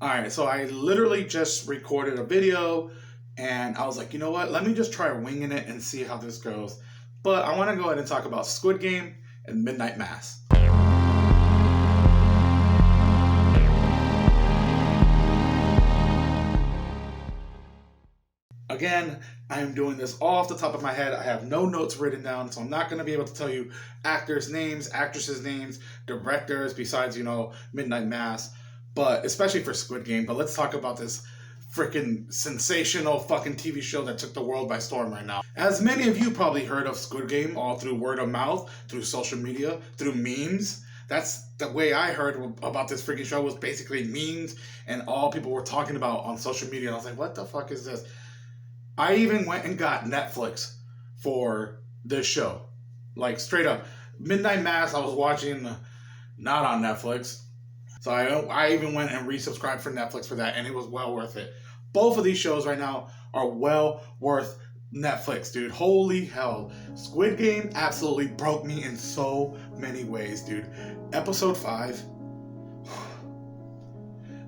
Alright, so I literally just recorded a video and I was like, you know what? Let me just try winging it and see how this goes. But I want to go ahead and talk about Squid Game and Midnight Mass. Again, I'm doing this all off the top of my head. I have no notes written down, so I'm not going to be able to tell you actors' names, actresses' names, directors, besides, Midnight Mass. But especially for Squid Game. But let's talk about this freaking sensational fucking TV show that took the world by storm right now. As many of you probably heard of Squid Game, all through word of mouth, through social media, through memes. That's the way I heard about this freaking show, was basically memes and all people were talking about on social media. And I was like, what the fuck is this? I even went and got Netflix for this show. Like, straight up. Midnight Mass, I was watching not on Netflix. So I even went and resubscribed for Netflix for that, and it was well worth it. Both of these shows right now are well worth Netflix, dude. Holy hell. Squid Game absolutely broke me in so many ways, dude. Episode 5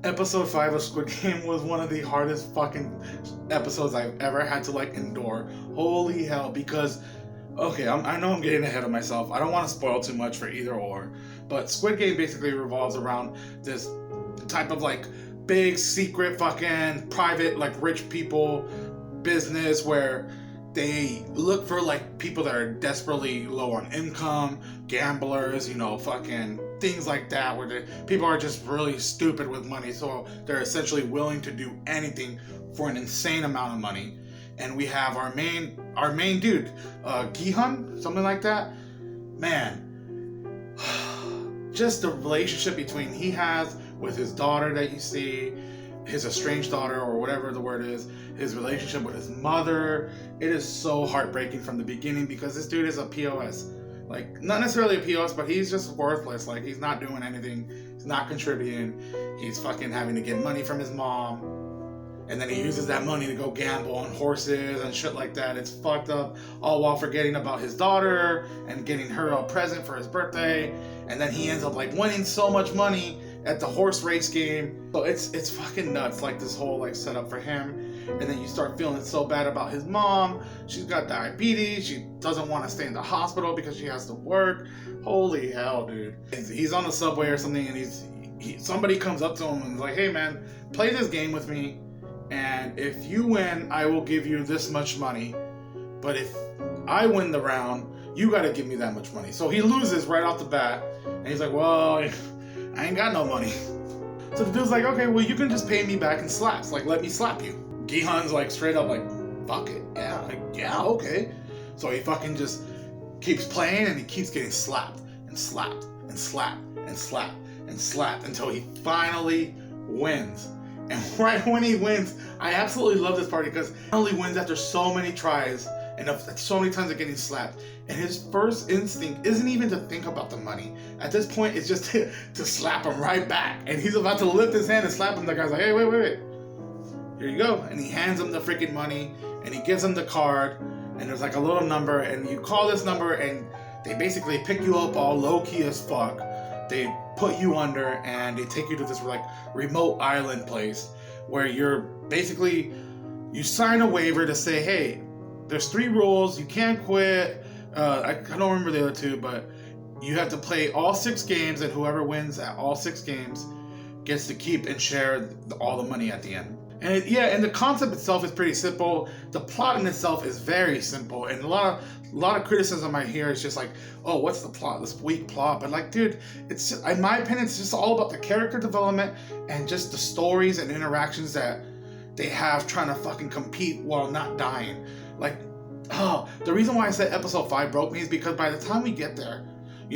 of Squid Game was one of the hardest fucking episodes I've ever had to endure. Holy hell, because okay, I know I'm getting ahead of myself. I don't want to spoil too much for either or, but Squid Game basically revolves around this type of big secret fucking private rich people business where they look for people that are desperately low on income, gamblers, fucking things like that, where people are just really stupid with money, so they're essentially willing to do anything for an insane amount of money. And we have our main dude, Gihan, something like that. Man, just the relationship between he has with his daughter that you see, his estranged daughter or whatever the word is, his relationship with his mother, it is so heartbreaking from the beginning because this dude is a POS. Not necessarily a POS, but he's just worthless. He's not doing anything. He's not contributing. He's fucking having to get money from his mom. And then he uses that money to go gamble on horses and shit like that. It's fucked up. All while forgetting about his daughter and getting her a present for his birthday. And then he ends up winning so much money at the horse race game. So it's fucking nuts, this whole setup for him. And then you start feeling so bad about his mom. She's got diabetes. She doesn't want to stay in the hospital because she has to work. Holy hell, dude. He's on the subway or something, and somebody comes up to him and is like, hey man, play this game with me. And if you win, I will give you this much money. But if I win the round, you got to give me that much money. So he loses right off the bat. And he's like, well, I ain't got no money. So the dude's like, okay, well, you can just pay me back in slaps. Let me slap you. Gihan's straight up fuck it. Yeah, okay. So he fucking just keeps playing and he keeps getting slapped and slapped and slapped and slapped and slapped until he finally wins. And right when he wins, I absolutely love this part because he only wins after so many tries and so many times of getting slapped. And his first instinct isn't even to think about the money. At this point, it's just to slap him right back. And he's about to lift his hand and slap him. The guy's like, hey, wait. Here you go. And he hands him the freaking money and he gives him the card. And there's a little number and you call this number and they basically pick you up all low-key as fuck. They put you under and they take you to this remote island place where you sign a waiver to say, hey, there's 3 rules. You can't quit. I don't remember the other 2, but you have to play all 6 games, and whoever wins at all 6 games gets to keep and share all the money at the end. And and the concept itself is pretty simple. The plot in itself is very simple, and a lot of criticism I hear is just oh, what's the plot? This weak plot. But dude, it's just, in my opinion, it's just all about the character development and just the stories and interactions that they have trying to fucking compete while not dying. The reason why I said episode 5 broke me is because by the time we get there,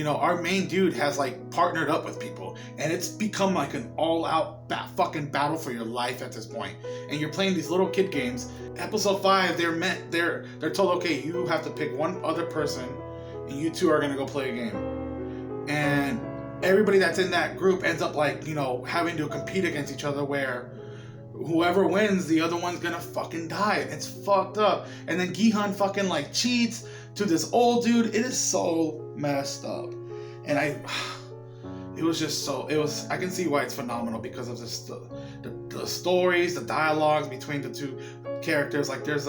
our main dude has partnered up with people, and it's become an all-out fucking battle for your life at this point. And you're playing these little kid games. Episode 5, they're told, okay, you have to pick one other person, and you two are gonna go play a game. And everybody that's in that group ends up having to compete against each other, where whoever wins, the other one's gonna fucking die. It's fucked up. And then Gihan fucking cheats to this old dude. It is so messed up. And it was just so, it was, I can see why it's phenomenal because of this, the stories, the dialogues between the two characters. Like there's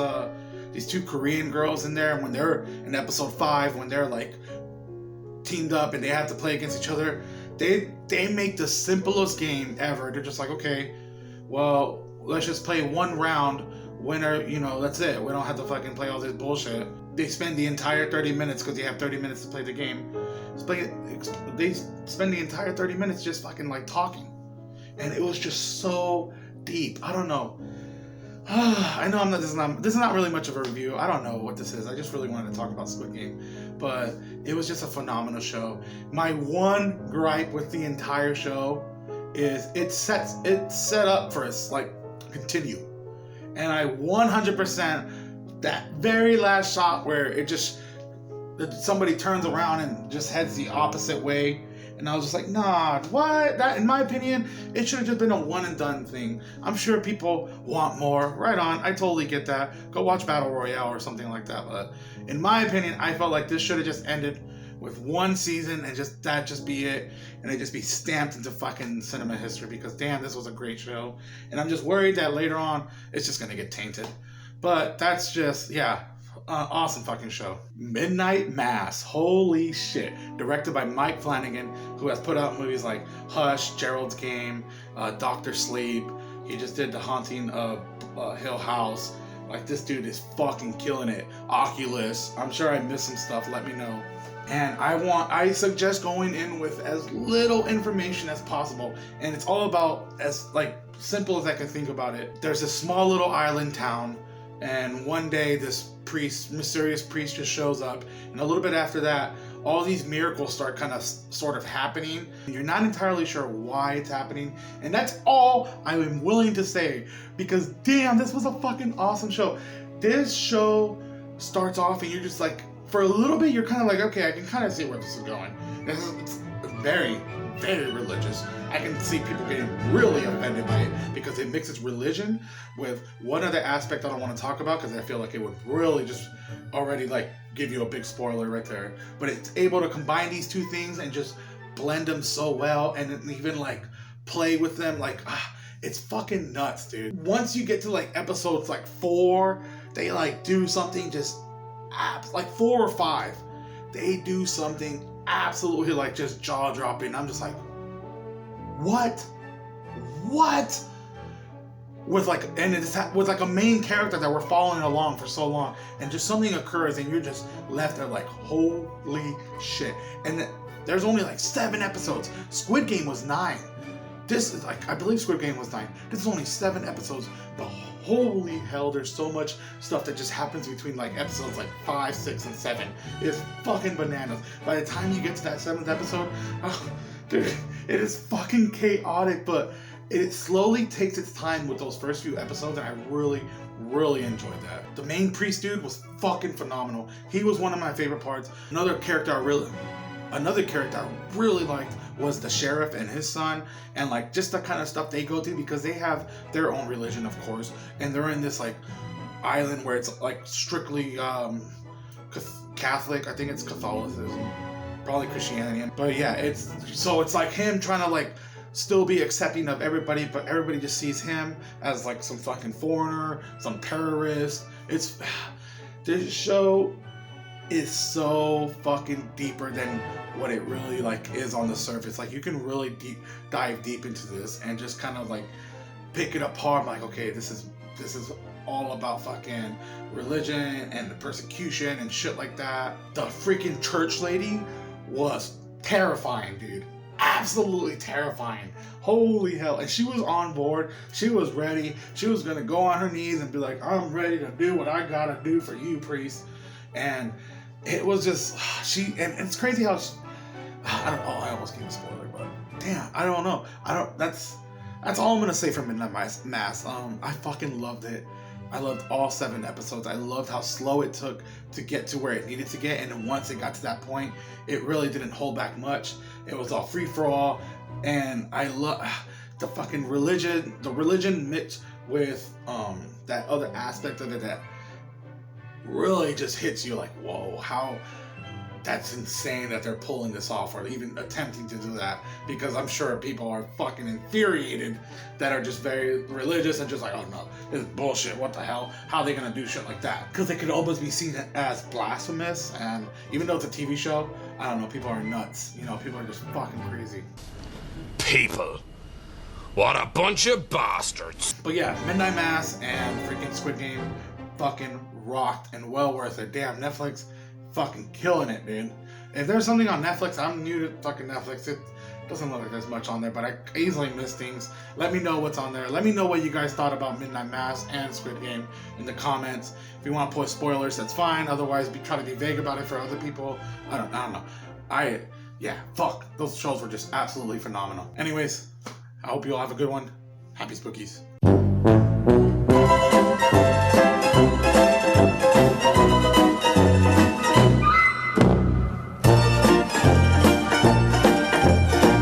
these two Korean girls in there, and when they're in episode 5, when they're like teamed up and they have to play against each other, they make the simplest game ever. They're just like, okay, well, let's just play one round, winner, you know, that's it. We don't have to fucking play all this bullshit. They spend the entire 30 minutes, because they have 30 minutes to play the game. They spend the entire 30 minutes just fucking like talking. And it was just so deep. I don't know. I know this is not really much of a review. I don't know what this is. I just really wanted to talk about Squid Game. But it was just a phenomenal show. My one gripe with the entire show is it's set up for us like continue. And I 100% that very last shot where it just somebody turns around and just heads the opposite way, and I was just like, nah, what? That, in my opinion, it should have just been a one and done thing. I'm sure people want more. Right on, I totally get that. Go watch Battle Royale or something like that. But in my opinion, I felt like this should have just ended with one season and just be it, and it just be stamped into fucking cinema history, because damn, this was a great show. And I'm just worried that later on it's just gonna get tainted. But that's just, yeah, awesome fucking show. Midnight Mass, holy shit. Directed by Mike Flanagan, who has put out movies like Hush, Gerald's Game, Doctor Sleep. He just did The Haunting of Hill House. Like, this dude is fucking killing it. Oculus, I'm sure I missed some stuff, let me know. And I suggest going in with as little information as possible. And it's all about, as like simple as I can think about it. There's a small little island town, and one day this mysterious priest just shows up, and a little bit after that, all these miracles start kind of sort of happening. You're not entirely sure why it's happening, and that's all I am willing to say, because damn, this was a fucking awesome show. This show starts off and you're just like, for a little bit, you're kind of like, okay, I can kind of see where this is going. It's very, very religious. I can see people getting really offended by it because it mixes religion with one other aspect I don't want to talk about, because I feel like it would really just already like give you a big spoiler right there. But it's able to combine these two things and just blend them so well, and even like play with them. Like, it's fucking nuts, dude. Once you get to like episodes like 4, they like do something just like 4 or 5, they do something absolutely like just jaw-dropping. I'm just like, what with like, and it's with like a main character that we're following along for so long, and just something occurs and you're just left there like, holy shit. And there's only like 7 episodes. Squid Game was 9. This is like, I believe Squid Game was 9. This is only 7 episodes, but holy hell, there's so much stuff that just happens between like episodes like 5, 6, and 7. It's fucking bananas. By the time you get to that 7th episode, oh, dude, it is fucking chaotic, but it slowly takes its time with those first few episodes, and I really, really enjoyed that. The main priest dude was fucking phenomenal. He was one of my favorite parts. Another character I really liked was the sheriff and his son, and like just the kind of stuff they go through, because they have their own religion, of course, and they're in this like island where it's like strictly Catholic. I think it's Catholicism, probably Christianity, but yeah, it's like him trying to like still be accepting of everybody, but everybody just sees him as like some fucking foreigner, some terrorist. This show is so fucking deeper than what it really like is on the surface. Like, you can really dive deep into this and just kind of like pick it apart. I'm like, okay, this is all about fucking religion and the persecution and shit like that. The freaking church lady was terrifying, dude. Absolutely terrifying. Holy hell. And she was on board. She was ready. She was gonna go on her knees and be like, I'm ready to do what I gotta do for you, priest. And it was just, and it's crazy how I almost gave a spoiler, but damn, I don't know. That's all I'm gonna say for Midnight Mass. I fucking loved it. I loved all 7 episodes. I loved how slow it took to get to where it needed to get, and then once it got to that point, it really didn't hold back much. It was all free for all, and I love the fucking religion. The religion mixed with that other aspect of it that really just hits you like, whoa, how that's insane that they're pulling this off or even attempting to do that, because I'm sure people are fucking infuriated that are just very religious and just like, oh no, this is bullshit, what the hell, how are they gonna do shit like that? Because it could almost be seen as blasphemous, and even though it's a TV show, I don't know, people are nuts, you know, people are just fucking crazy. People, what a bunch of bastards. But yeah, Midnight Mass and freaking Squid Game fucking rocked and well worth it. Damn, Netflix fucking killing it, dude. If there's something on Netflix, I'm new to fucking Netflix. It doesn't look like there's much on there, but I easily miss things. Let me know what's on there. Let me know what you guys thought about Midnight Mass and Squid Game in the comments. If you want to put spoilers, that's fine. Otherwise, try to be vague about it for other people. I don't know. Yeah, fuck. Those shows were just absolutely phenomenal. Anyways, I hope you all have a good one. Happy Spookies.